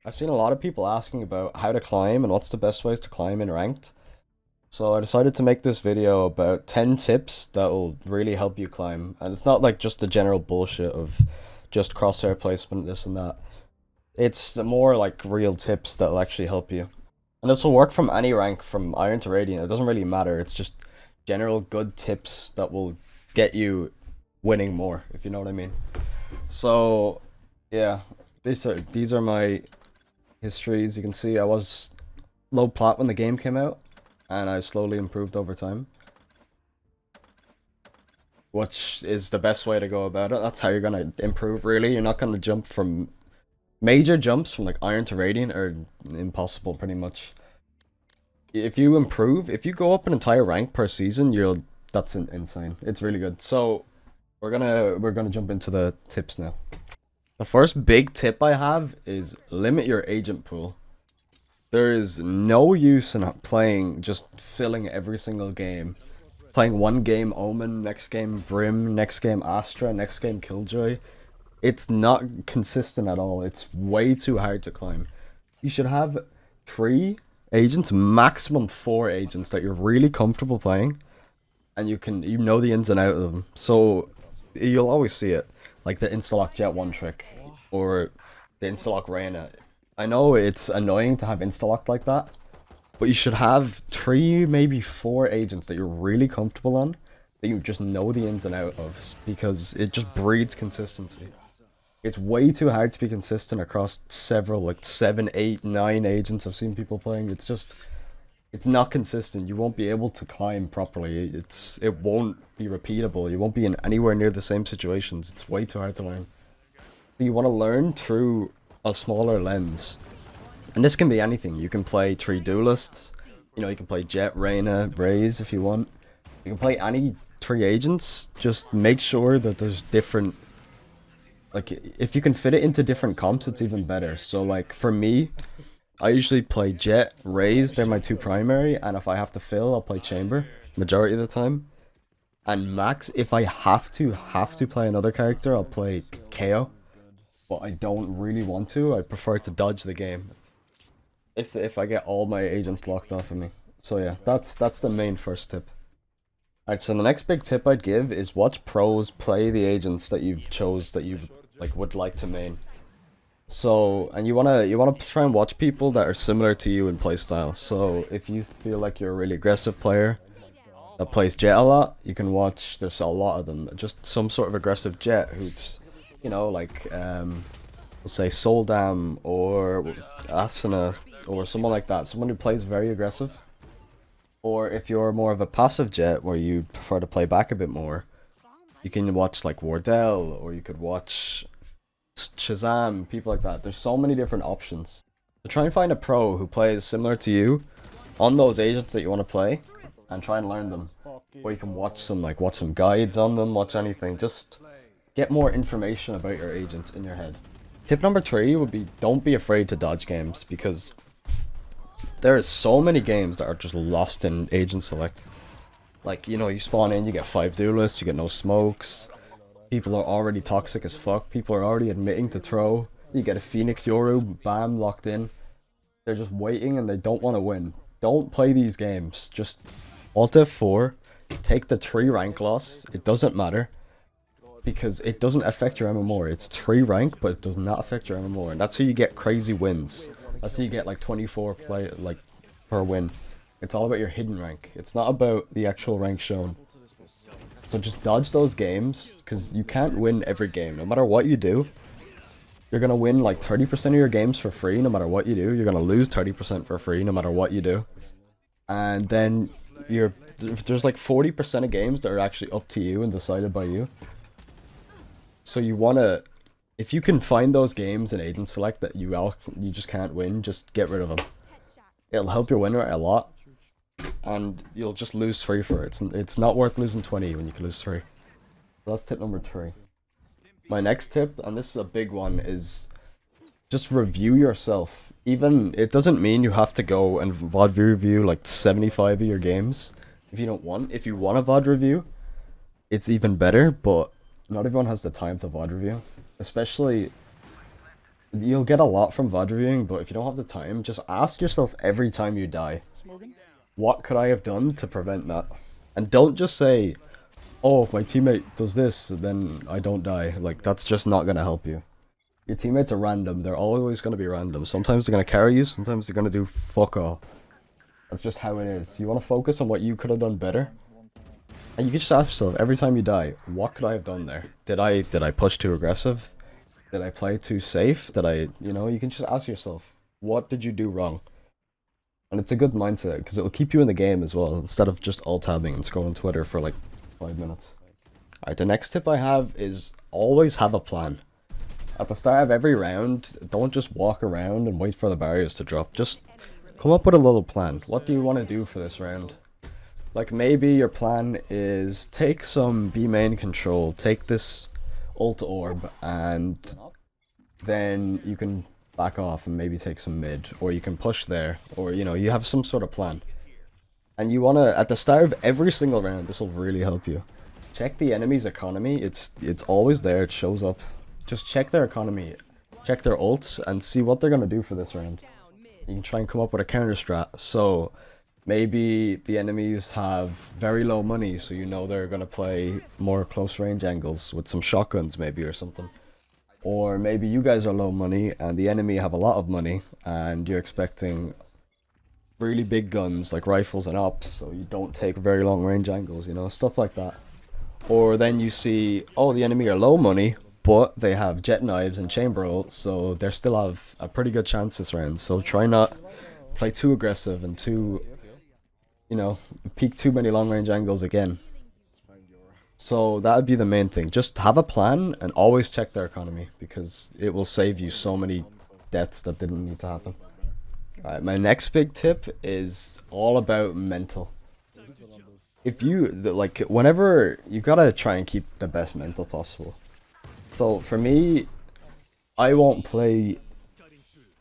I've seen a lot of people asking about how to climb and what's the best ways to climb in ranked. So I decided to make this video about 10 tips that will really help you climb. And it's not like just the general bullshit of just crosshair placement, this and that. It's the more like real tips that will actually help you. And this will work from any rank, from Iron to Radiant. It doesn't really matter. It's just general good tips that will get you winning more, if you know what I mean. So, yeah, these are my histories. You can see I was low plat when the game came out, and I slowly improved over time, which is the best way to go about it. That's how you're gonna improve, really. You're not gonna jump from major jumps from like Iron to Radiant are impossible, pretty much. If you improve, if you go up an entire rank per season, that's insane. It's really good. So we're gonna jump into the tips now. The first big tip I have is limit your agent pool. There is no use in playing, just filling every single game. Playing one game Omen, next game Brim, next game Astra, next game Killjoy. It's not consistent at all. It's way too hard to climb. You should have 3 agents, maximum 4 agents that you're really comfortable playing, and you know the ins and out of them. So you'll always see it, like the Instalock Jet one trick, or the Instalock Reyna. I know it's annoying to have Instalocked like that, but you should have 3, maybe 4 agents that you're really comfortable on, that you just know the ins and out of, because it just breeds consistency. It's way too hard to be consistent across several, like 7, 8, 9 agents I've seen people playing. It's not consistent. You won't be able to climb properly. It won't be repeatable. You won't be in anywhere near the same situations. It's way too hard to learn. You want to learn through a smaller lens. And this can be anything. You can play 3 duelists. You know, you can play Jet, Reyna, Raze if you want. You can play any 3 agents. Just make sure that there's different... Like, if you can fit it into different comps, it's even better. So, like, for me, I usually play Jet, Raze, they're my 2 primary. And if I have to fill, I'll play Chamber, majority of the time. And Max, if I have to play another character, I'll play KO. But I don't really want to. I prefer to dodge the game if I get all my agents locked off of me. So yeah, that's the main first tip. Alright, so the next big tip I'd give is watch pros play the agents that you've chose that you would like to main. So, and you wanna try and watch people that are similar to you in playstyle. So if you feel like you're a really aggressive player that plays Jet a lot, you can watch, there's a lot of them, just some sort of aggressive Jet who's, you know, like, we'll say Soldam or Asuna or someone like that. Someone who plays very aggressive. Or if you're more of a passive Jet where you prefer to play back a bit more, you can watch like Wardell, or you could watch Shazam, people like that. There's so many different options. So try and find a pro who plays similar to you on those agents that you want to play, and try and learn them. Or you can watch some guides on them, watch anything. Just get more information about your agents in your head. Tip number 3 would be don't be afraid to dodge games, because there are so many games that are just lost in agent select. Like, you know, you spawn in, you get 5 duelists, you get no smokes. People are already toxic as fuck. People are already admitting to throw. You get a Phoenix Yoru, bam, locked in. They're just waiting and they don't want to win. Don't play these games. Just Alt F4, take the 3 rank loss. It doesn't matter, because it doesn't affect your MMR. It's 3 rank, but it does not affect your MMR. And that's how you get crazy wins. That's how you get like 24 play like per win. It's all about your hidden rank. It's not about the actual rank shown. So just dodge those games, because you can't win every game. No matter what you do, you're going to win like 30% of your games for free no matter what you do. You're going to lose 30% for free no matter what you do. And then there's like 40% of games that are actually up to you and decided by you. So you want to, if you can find those games in agent select that you just can't win, just get rid of them. It'll help your win rate a lot, and you'll just lose 3 for it. It's not worth losing 20 when you can lose 3. So that's tip number 3. My next tip, and this is a big one, is just review yourself. Even, it doesn't mean you have to go and VOD review like 75 of your games if you don't want. If you want a VOD review, it's even better, but not everyone has the time to VOD review. Especially You'll get a lot from VOD reviewing, but if you don't have the time, just ask yourself every time you die, what could I have done to prevent that? And don't just say, oh, if my teammate does this, then I don't die. Like, that's just not gonna help you. Your teammates are random. They're always gonna be random. Sometimes they're gonna carry you, sometimes they're gonna do fuck all. That's just how it is. You wanna focus on what you could have done better. And you can just ask yourself every time you die, what could I have done there? Did I push too aggressive? Did I play too safe? Did I, you can just ask yourself, what did you do wrong? And it's a good mindset, because it'll keep you in the game as well, instead of just alt-tabbing and scrolling Twitter for like 5 minutes. Alright, the next tip I have is always have a plan. At the start of every round, don't just walk around and wait for the barriers to drop. Just come up with a little plan. What do you want to do for this round? Like, maybe your plan is take some B main control, take this ult orb, and then you can back off and maybe take some mid, or you can push there, or you have some sort of plan. And you want to, at the start of every single round, this will really help you. Check the enemy's economy. It's always there, it shows up. Just check their economy, check their ults, and see what they're going to do for this round. You can try and come up with a counter strat. So maybe the enemies have very low money, so they're going to play more close range angles with some shotguns maybe or something. Or maybe you guys are low money and the enemy have a lot of money and you're expecting really big guns like rifles and ops, so you don't take very long range angles, stuff like that. Or then you see, oh, the enemy are low money, but they have jet knives and chamber ults, so they still have a pretty good chance this round. So try not play too aggressive and peek too many long range angles again. So that would be the main thing. Just have a plan and always check their economy, because it will save you so many deaths that didn't need to happen. Alright, my next big tip is all about mental. If whenever, you gotta try and keep the best mental possible. So for me, I won't play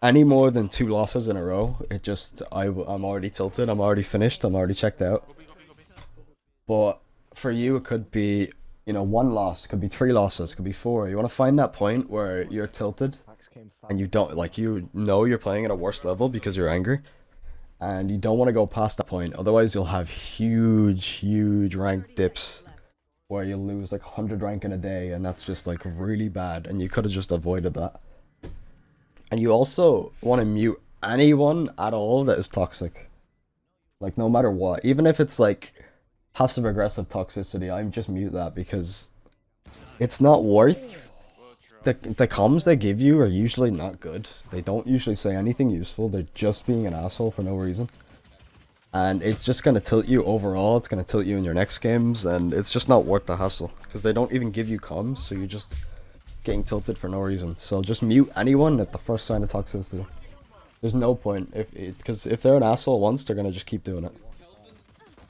any more than 2 losses in a row. I'm already tilted, I'm already finished, I'm already checked out. But for you, it could be, 1 loss, it could be 3 losses, it could be 4. You want to find that point where you're tilted and you don't, you're playing at a worse level because you're angry. And you don't want to go past that point, otherwise you'll have huge rank dips where you'll lose like 100 rank in a day, and that's just like really bad, and you could have just avoided that. And you also want to mute anyone at all that is toxic. Like, no matter what, even if it's like passive aggressive toxicity, I just mute that, because it's not worth the comms they give you are usually not good. They don't usually say anything useful. They're just being an asshole for no reason, and it's just gonna tilt you overall. It's gonna tilt you in your next games, and it's just not worth the hassle, because they don't even give you comms, so you're just getting tilted for no reason. So just mute anyone at the first sign of toxicity. There's no point, because if they're an asshole once, they're gonna just keep doing it.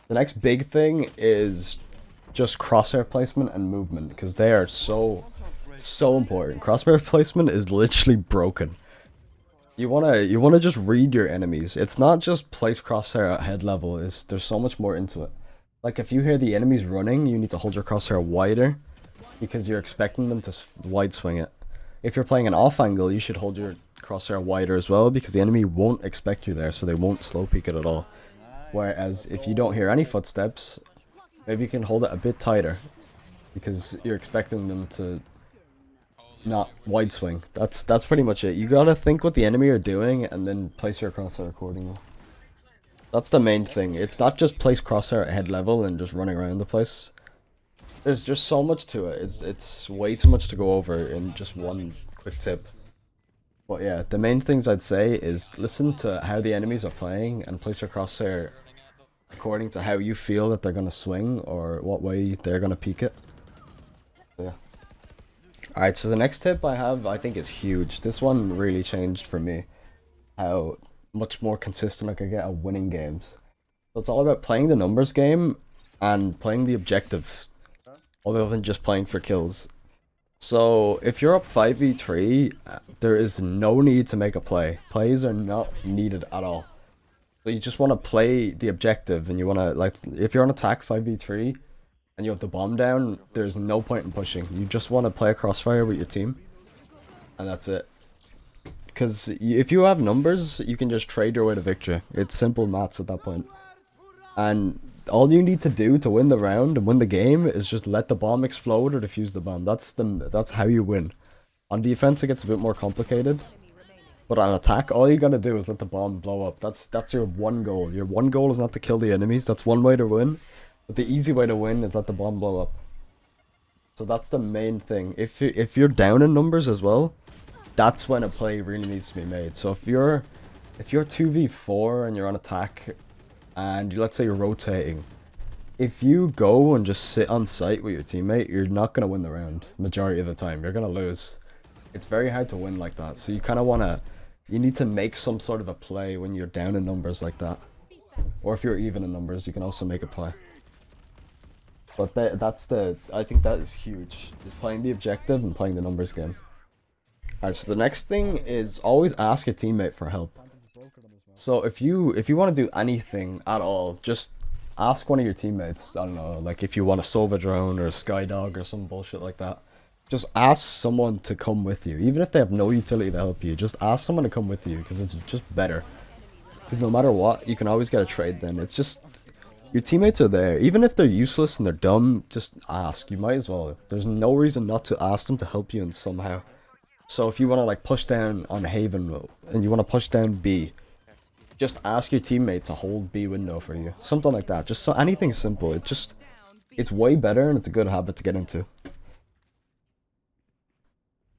The next big thing is just crosshair placement and movement, because they are so important. Crosshair placement is literally broken. You wanna just read your enemies. It's not just place crosshair at head level. There's so much more into it. Like, if you hear the enemies running, you need to hold your crosshair wider, because you're expecting them to wide swing it. If you're playing an off angle, you should hold your crosshair wider as well, because the enemy won't expect you there, so they won't slow peek it at all. Whereas if you don't hear any footsteps, maybe you can hold it a bit tighter, because you're expecting them to not wide swing. That's pretty much it. You gotta think what the enemy are doing and then place your crosshair accordingly. That's the main thing. It's not just place crosshair at head level and just running around the place. There's just so much to it. It's way too much to go over in just one quick tip. But yeah, the main things I'd say is listen to how the enemies are playing and place your crosshair according to how you feel that they're gonna swing or what way they're gonna peek it. So yeah. Alright, so the next tip I have, I think, is huge. This one really changed for me how much more consistent I could get at winning games. So it's all about playing the numbers game and playing the objective, other than just playing for kills. So if you're up 5v3, there is no need to make a play. Plays are not needed at all. So you just want to play the objective, and you want to, like, if you're on attack 5v3 and you have the bomb down, there's no point in pushing. You just want to play a crossfire with your team, and that's it. because if you have numbers, you can just trade your way to victory. It's simple maths at that point. And all you need to do to win the round and win the game is just let the bomb explode or defuse the bomb. That's how you win. On defense, it gets a bit more complicated. But on attack, all you gotta do is let the bomb blow up. That's your one goal. Your one goal is not to kill the enemies. That's one way to win. But the easy way to win is let the bomb blow up. So that's the main thing. If you're down in numbers as well, that's when a play really needs to be made. So if you're 2v4 and you're on attack, and let's say you're rotating, if you go and just sit on site with your teammate, you're not gonna win the round. Majority of the time, you're gonna lose. It's very hard to win like that. So you kind of you need to make some sort of a play when you're down in numbers like that. Or if you're even in numbers, you can also make a play. But I think that is huge, is playing the objective and playing the numbers game. Alright, so the next thing is always ask your teammate for help. So if you want to do anything at all, just ask one of your teammates. I don't know, like if you want a Sova drone or a Skydog or some bullshit like that. Just ask someone to come with you. Even if they have no utility to help you, just ask someone to come with you, because it's just better. Because no matter what, you can always get a trade then. It's just, your teammates are there. Even if they're useless and they're dumb, just ask. You might as well. There's no reason not to ask them to help you in somehow. So if you want to like push down on Haven and you want to push down B, just ask your teammate to hold B window for you. Something like that. Just anything simple. It's way better and it's a good habit to get into.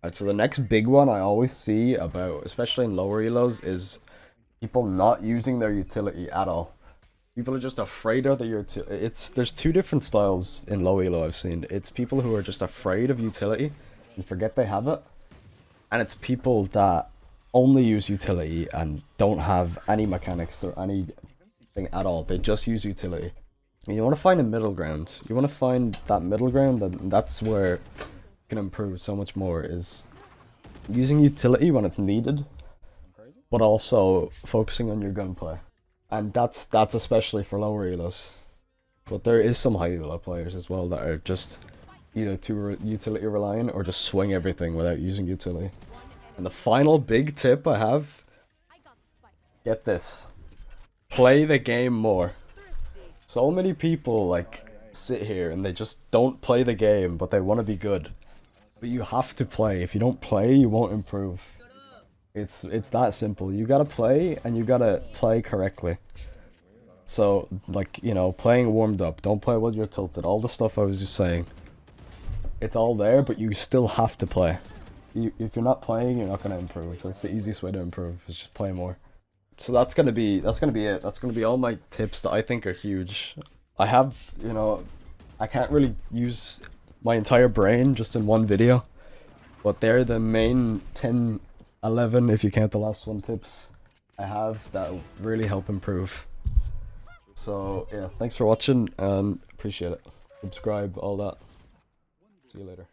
Alright, so the next big one I always see about, especially in lower elos, is people not using their utility at all. People are just afraid of their utility. There's two different styles in low elo I've seen. It's people who are just afraid of utility and forget they have it. And it's people that only use utility and don't have any mechanics or anything at all. They just use utility. And you want to find a middle ground. You want to find that middle ground, and that's where can improve so much more, is using utility when it's needed, but also focusing on your gunplay. And that's especially for lower elos. But there is some high elo players as well that are just either too utility reliant or just swing everything without using utility. And the final big tip I have, get this, play the game more. So many people like sit here and they just don't play the game, but they want to be good. But you have to play. If you don't play, you won't improve. It's that simple. You gotta play, and you gotta play correctly. So, like, you know, playing warmed up. Don't play while you're tilted. All the stuff I was just saying. It's all there, but you still have to play. If you're not playing, you're not gonna improve. That's the easiest way to improve, is just play more. So that's gonna be it. That's gonna be all my tips that I think are huge. I have, you know, I can't really use my entire brain just in one video, but they're the main 10, 11, if you count the last one, tips I have that will really help improve. So yeah, thanks for watching and appreciate it. Subscribe, all that. See you later.